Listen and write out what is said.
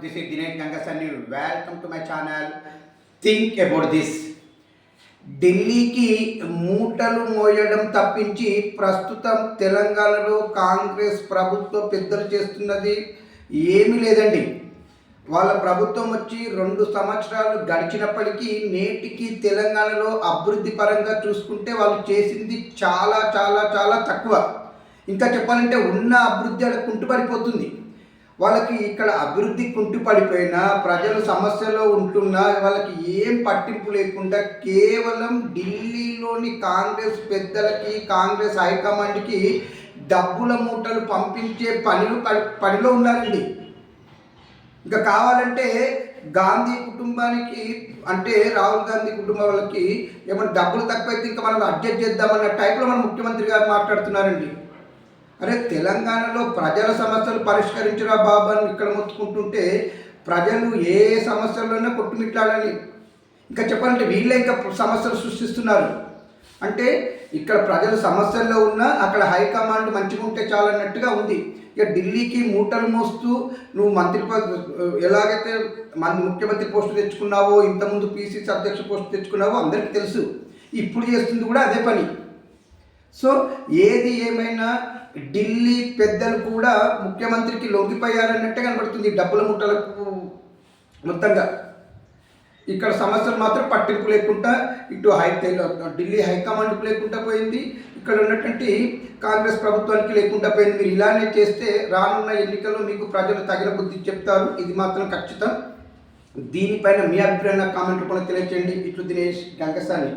This is Dinesh Gangasani. Welcome to my channel. Think about this. ఢిల్లీకి మూటలు మోయడం తప్పించి ప్రస్తుతం తెలంగాణలో కాంగ్రెస్ ప్రభుత్వం పెద్దలు చేస్తున్నది ఏమీ లేదండి. వాళ్ళ ప్రభుత్వం వచ్చి 2 సంవత్సరాలు గడిచినప్పటికీ నేటికి తెలంగాణలో అభివృద్ధి పరంగా చూసుకుంటే వాళ్ళు చేసింది చాలా చాలా చాలా తక్కువ. ఇంకా చెప్పాలంటే ఉన్న అభివృద్ధి అలా కుంటుపడిపోతుంది. వాళ్ళకి ఇక్కడ అభివృద్ధి కుంటుపడిపోయినా ప్రజలు సమస్యలో ఉంటున్నా వాళ్ళకి ఏం పట్టింపు లేకుండా కేవలం ఢిల్లీలోని కాంగ్రెస్ పెద్దలకి కాంగ్రెస్ హైకమాండ్కి డబ్బుల మూటలు పంపించే పనిలో ఉన్నారండి. ఇంకా కావాలంటే గాంధీ కుటుంబానికి అంటే రాహుల్ గాంధీ కుటుంబం వాళ్ళకి ఏమైనా డబ్బులు తక్కువైతే ఇంకా మనం అడ్జస్ట్ చేద్దామన్న టైప్లో మన ముఖ్యమంత్రి గారు మాట్లాడుతున్నారండి. అరే తెలంగాణలో ప్రజల సమస్యలు పరిష్కరించరా బాబు అని ఇక్కడ మొత్తుకుంటుంటే ప్రజలు ఏ సమస్యల్లోనే కొట్టుమిట్లాడాలి. ఇంకా చెప్పాలంటే వీళ్ళే ఇంకా సమస్యలు సృష్టిస్తున్నారు. అంటే ఇక్కడ ప్రజలు సమస్యల్లో ఉన్నా అక్కడ హైకమాండ్ మంచిగా ఉంటే చాలన్నట్టుగా ఉంది. ఇక ఢిల్లీకి మూటలు మోస్తూ నువ్వు మంత్రి ఎలాగైతే ముఖ్యమంత్రి పోస్టు తెచ్చుకున్నావో ఇంతకుముందు పీసీసీ అధ్యక్ష పోస్టు తెచ్చుకున్నావో అందరికీ తెలుసు. ఇప్పుడు చేస్తుంది కూడా అదే పని. సో ఏది ఏమైనా ఢిల్లీ పెద్దలు కూడా ముఖ్యమంత్రికి లొంగిపోయారన్నట్టే కనబడుతుంది. డబ్బుల ముట్టలకు మొత్తంగా ఇక్కడ సమస్యలు మాత్రం పట్టింపు లేకుండా ఇటు ఢిల్లీ హైకమాండ్కి లేకుండా పోయింది, ఇక్కడ ఉన్నటువంటి కాంగ్రెస్ ప్రభుత్వానికి లేకుండా పోయింది. మీరు ఇలానే చేస్తే రానున్న ఎన్నికల్లో మీకు ప్రజలు తగిన బుద్ధి చెప్తారు, ఇది మాత్రం ఖచ్చితం. దీనిపైన మీ అభిప్రాయం కామెంట్ రూపంలో తెలియజేయండి. ఇట్లు దినేష్ గంగసాని.